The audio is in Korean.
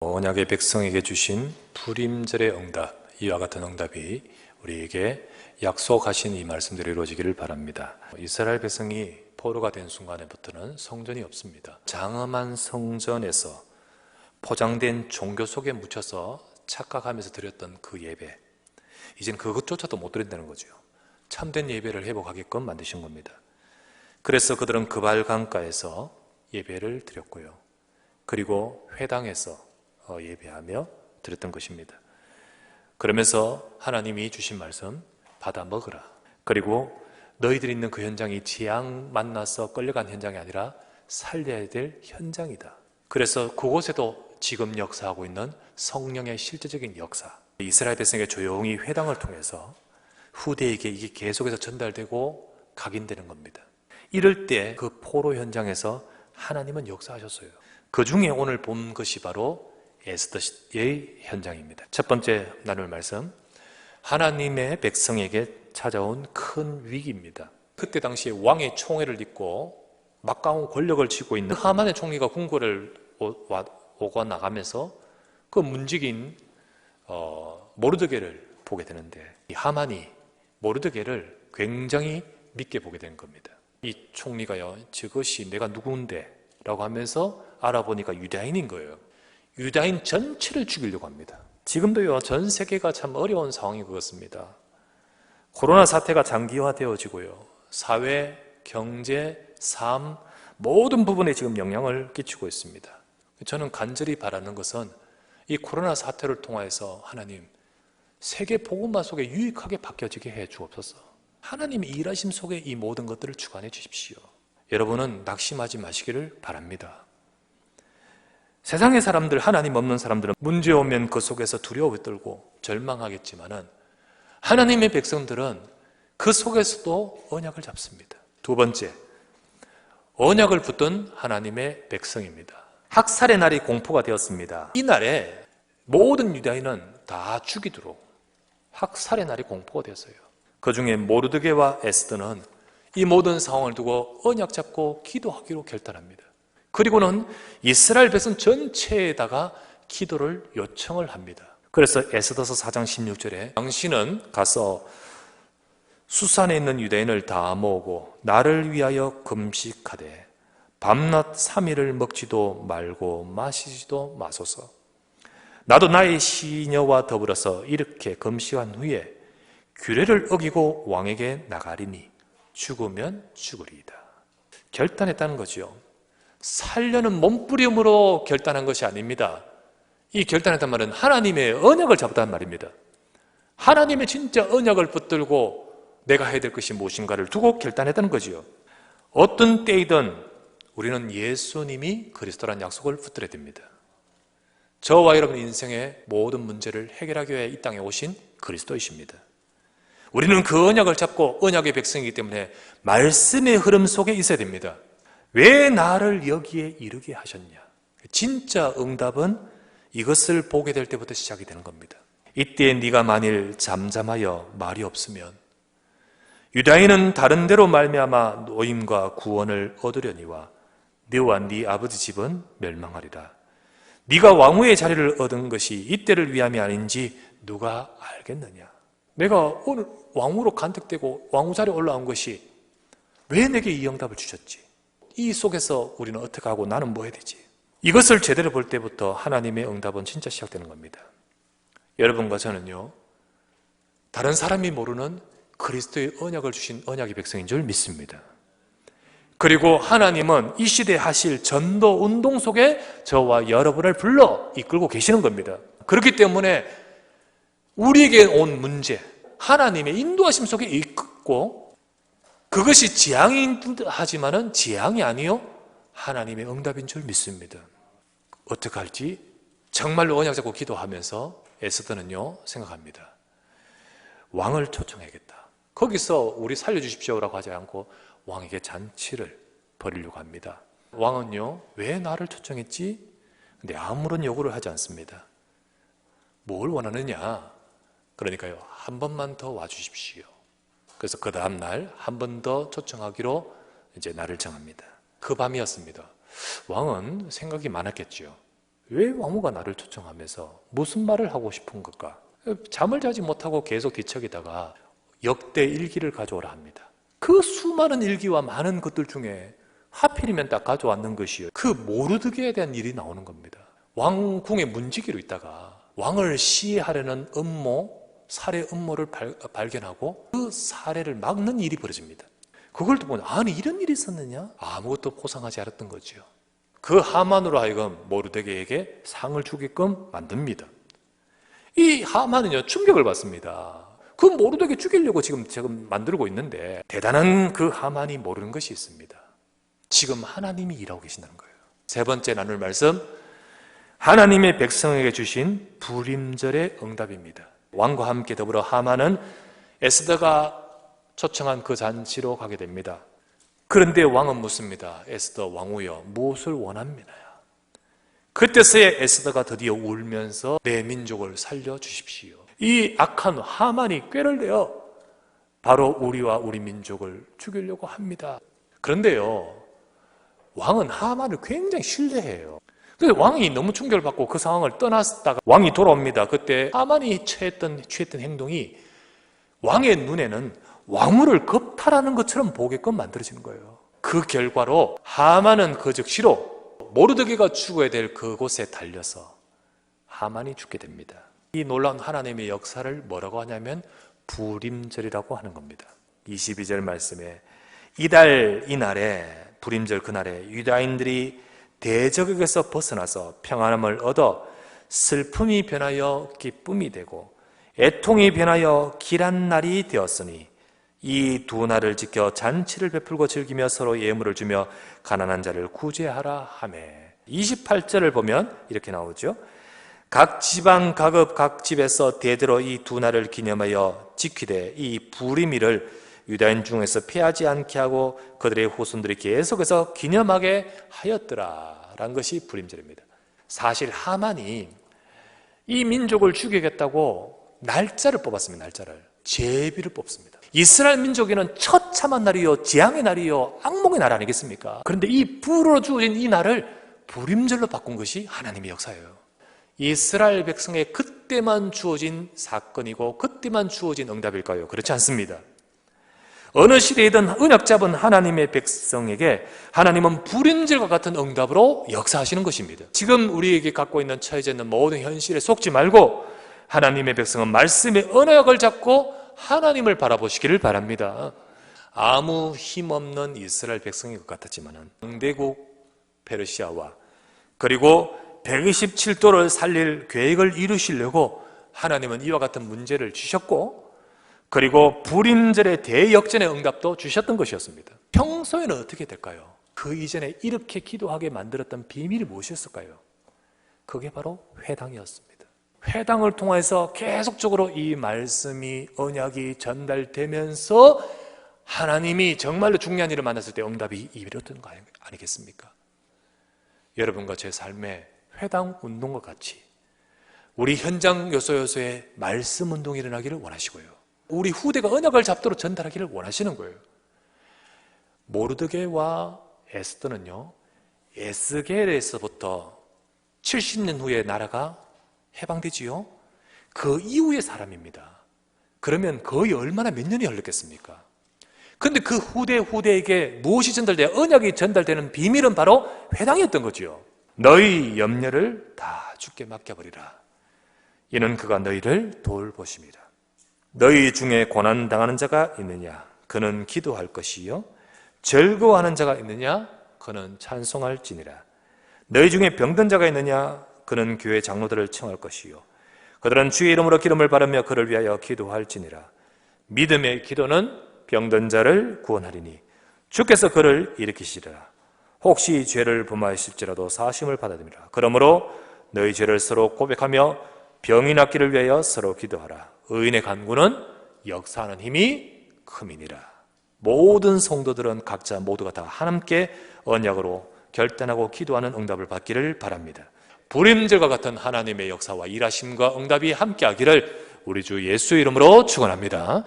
언약의 백성에게 주신 불임절의 응답, 이와 같은 응답이 우리에게 약속하신 이 말씀대로 이루어지기를 바랍니다. 이스라엘 백성이 포로가 된 순간에부터는 성전이 없습니다. 장엄한 성전에서 포장된 종교 속에 묻혀서 착각하면서 드렸던 그 예배, 이젠 그것조차도 못 드린다는 거죠. 참된 예배를 회복하게끔 만드신 겁니다. 그래서 그들은 그발 강가에서 예배를 드렸고요, 그리고 회당에서 예배하며 드렸던 것입니다. 그러면서 하나님이 주신 말씀, 받아 먹으라. 그리고 너희들이 있는 그 현장이 재앙 만나서 끌려간 현장이 아니라 살려야 될 현장이다. 그래서 그곳에도 지금 역사하고 있는 성령의 실제적인 역사, 이스라엘 백성에게 조용히 회당을 통해서 후대에게 이게 계속해서 전달되고 각인되는 겁니다. 이럴 때 그 포로 현장에서 하나님은 역사하셨어요. 그 중에 오늘 본 것이 바로 에스더의 현장입니다. 첫 번째 나눌 말씀, 하나님의 백성에게 찾아온 큰 위기입니다. 그때 당시에 왕의 총애를 입고 막강한 권력을 쥐고 있는 하만의 총리가 궁궐을 오고 나가면서 그 문지긴 모르드게를 보게 되는데, 이 하만이 모르드게를 굉장히 믿게 보게 된 겁니다. 이 총리가요, 저것이 내가 누구인데? 라고 하면서 알아보니까 유다인인 거예요. 유다인 전체를 죽이려고 합니다. 지금도요, 전 세계가 참 어려운 상황인 것 같습니다. 코로나 사태가 장기화되어지고요, 사회, 경제, 삶 모든 부분에 지금 영향을 끼치고 있습니다. 저는 간절히 바라는 것은 이 코로나 사태를 통해서 하나님, 세계 복음화 속에 유익하게 바뀌어지게 해 주옵소서. 하나님의 일하심 속에 이 모든 것들을 주관해 주십시오. 여러분은 낙심하지 마시기를 바랍니다. 세상의 사람들, 하나님 없는 사람들은 문제 오면 그 속에서 두려워 떨고 절망하겠지만은 하나님의 백성들은 그 속에서도 언약을 잡습니다. 두 번째, 언약을 붙든 하나님의 백성입니다. 학살의 날이 공포가 되었습니다. 이 날에 모든 유다인은 다 죽이도록 학살의 날이 공포가 되었어요. 그 중에 모르드게와 에스더는 이 모든 상황을 두고 언약 잡고 기도하기로 결단합니다. 그리고는 이스라엘 백성 전체에다가 기도를 요청을 합니다. 그래서 에스더서 4장 16절에 당신은 가서 수산에 있는 유대인을 다 모으고 나를 위하여 금식하되 밤낮 3일을 먹지도 말고 마시지도 마소서. 나도 나의 시녀와 더불어서 이렇게 금식한 후에 규례를 어기고 왕에게 나가리니 죽으면 죽으리이다. 결단했다는 거죠. 살려는 몸부림으로 결단한 것이 아닙니다. 이 결단했단 말은 하나님의 언약을 잡았다는 말입니다. 하나님의 진짜 언약을 붙들고 내가 해야 될 것이 무엇인가를 두고 결단했다는 거지요. 어떤 때이든 우리는 예수님이 그리스도라는 약속을 붙들어야 됩니다. 저와 여러분 인생의 모든 문제를 해결하기 위해 이 땅에 오신 그리스도이십니다. 우리는 그 언약을 잡고 언약의 백성이기 때문에 말씀의 흐름 속에 있어야 됩니다. 왜 나를 여기에 이르게 하셨냐? 진짜 응답은 이것을 보게 될 때부터 시작이 되는 겁니다. 이때 네가 만일 잠잠하여 말이 없으면 유다인은 다른 데로 말미암아 노임과 구원을 얻으려니와 네와 네 아버지 집은 멸망하리라. 네가 왕후의 자리를 얻은 것이 이때를 위함이 아닌지 누가 알겠느냐? 내가 오늘 왕후로 간택되고 왕후 자리에 올라온 것이 왜 내게 이 응답을 주셨지? 이 속에서 우리는 어떻게 하고 나는 뭐 해야 되지? 이것을 제대로 볼 때부터 하나님의 응답은 진짜 시작되는 겁니다. 여러분과 저는요, 다른 사람이 모르는 그리스도의 언약을 주신 언약의 백성인 줄 믿습니다. 그리고 하나님은 이 시대에 하실 전도 운동 속에 저와 여러분을 불러 이끌고 계시는 겁니다. 그렇기 때문에 우리에게 온 문제, 하나님의 인도하심 속에 있고, 그것이 재앙이긴 하지만은 재앙이 아니요 하나님의 응답인 줄 믿습니다. 어떻게 할지 정말로 언약 잡고 기도하면서 에스더는요 생각합니다. 왕을 초청해야겠다. 거기서 우리 살려주십시오라고 하지 않고 왕에게 잔치를 벌이려고 합니다. 왕은요, 왜 나를 초청했지? 근데 아무런 요구를 하지 않습니다. 뭘 원하느냐? 그러니까요, 한 번만 더 와주십시오. 그래서 그 다음날 한 번 더 초청하기로 이제 날을 정합니다. 그 밤이었습니다. 왕은 생각이 많았겠죠. 왜 왕후가 나를 초청하면서 무슨 말을 하고 싶은 걸까? 잠을 자지 못하고 계속 뒤척이다가 역대 일기를 가져오라 합니다. 그 수많은 일기와 많은 것들 중에 하필이면 딱 가져왔는 것이요, 그 모르드게에 대한 일이 나오는 겁니다. 왕궁의 문지기로 있다가 왕을 시해하려는 음모, 살해 음모를 발견하고 그 살해를 막는 일이 벌어집니다. 그걸 또 보면 아니 이런 일이 있었느냐? 아무것도 포상하지 않았던 거죠. 그 하만으로 하여금 모르드게에게 상을 주게끔 만듭니다. 이 하만은요, 충격을 받습니다. 그 모르드게 죽이려고 지금 만들고 있는데, 대단한 그 하만이 모르는 것이 있습니다. 지금 하나님이 일하고 계신다는 거예요. 세 번째 나눌 말씀, 하나님의 백성에게 주신 불임절의 응답입니다. 왕과 함께 더불어 하만은 에스더가 초청한 그 잔치로 가게 됩니다. 그런데 왕은 묻습니다. 에스더 왕후여, 무엇을 원합니까? 그때서야 에스더가 드디어 울면서 내 민족을 살려주십시오. 이 악한 하만이 꾀를 내어 바로 우리와 우리 민족을 죽이려고 합니다. 그런데요, 왕은 하만을 굉장히 신뢰해요. 그래서 왕이 너무 충격을 받고 그 상황을 떠났다가 왕이 돌아옵니다. 그때 하만이 취했던 행동이 왕의 눈에는 왕후를 겁탈하는 것처럼 보게끔 만들어지는 거예요. 그 결과로 하만은 그 즉시로 모르드게가 죽어야 될 그곳에 달려서 하만이 죽게 됩니다. 이 놀라운 하나님의 역사를 뭐라고 하냐면 불임절이라고 하는 겁니다. 22절 말씀에 이달 이날에, 불임절 그날에 유다인들이 대적에게서 벗어나서 평안함을 얻어 슬픔이 변하여 기쁨이 되고 애통이 변하여 길한 날이 되었으니 이 두 날을 지켜 잔치를 베풀고 즐기며 서로 예물을 주며 가난한 자를 구제하라 하매. 28절을 보면 이렇게 나오죠. 각 지방 각읍 각 집에서 대대로 이 두 날을 기념하여 지키되 이 불임일을 유다인 중에서 피하지 않게 하고 그들의 후손들이 계속해서 기념하게 하였더라 라는 것이 불임절입니다. 사실 하만이 이 민족을 죽이겠다고 날짜를 뽑았습니다. 날짜를, 제비를 뽑습니다. 이스라엘 민족에는 처참한 날이요, 재앙의 날이요, 악몽의 날 아니겠습니까? 그런데 이 불으로 주어진 이 날을 불임절로 바꾼 것이 하나님의 역사예요. 이스라엘 백성의 그때만 주어진 사건이고 그때만 주어진 응답일까요? 그렇지 않습니다. 어느 시대이든 언약 잡은 하나님의 백성에게 하나님은 불임절과 같은 응답으로 역사하시는 것입니다. 지금 우리에게 갖고 있는 처해져 있는 모든 현실에 속지 말고 하나님의 백성은 말씀의 언약을 잡고 하나님을 바라보시기를 바랍니다. 아무 힘없는 이스라엘 백성인 것 같았지만 강대국 페르시아와 그리고 127도를 살릴 계획을 이루시려고 하나님은 이와 같은 문제를 주셨고, 그리고 불임절의 대역전의 응답도 주셨던 것이었습니다. 평소에는 어떻게 될까요? 그 이전에 이렇게 기도하게 만들었던 비밀이 무엇이었을까요? 그게 바로 회당이었습니다. 회당을 통해서 계속적으로 이 말씀이, 언약이 전달되면서 하나님이 정말로 중요한 일을 만났을 때 응답이 이루어졌던 거 아니겠습니까? 여러분과 제 삶에 회당 운동과 같이 우리 현장 요소요소에 말씀 운동이 일어나기를 원하시고요, 우리 후대가 언약을 잡도록 전달하기를 원하시는 거예요. 모르드게와 에스더는요, 에스겔에서부터 70년 후에 나라가 해방되지요. 그 이후의 사람입니다. 그러면 거의 얼마나 몇 년이 흘렀겠습니까? 그런데 그 후대에게 무엇이 전달돼야 언약이 전달되는 비밀은 바로 회당이었던 거지요. 너희 염려를 다 주께 맡겨버리라. 이는 그가 너희를 돌보심이라. 너희 중에 고난당하는 자가 있느냐? 그는 기도할 것이요. 즐거워하는 자가 있느냐? 그는 찬송할지니라. 너희 중에 병든 자가 있느냐? 그는 교회 장로들을 청할 것이요. 그들은 주의 이름으로 기름을 바르며 그를 위하여 기도할지니라. 믿음의 기도는 병든 자를 구원하리니 주께서 그를 일으키시리라. 혹시 죄를 범하실지라도 사심을 받아들이라. 그러므로 너희 죄를 서로 고백하며 병이 낫기를 위하여 서로 기도하라. 의인의 간구는 역사하는 힘이 큼이니라. 모든 성도들은 각자 모두가 다 하나님께 언약으로 결단하고 기도하는 응답을 받기를 바랍니다. 불임절과 같은 하나님의 역사와 일하심과 응답이 함께하기를 우리 주 예수의 이름으로 축원합니다.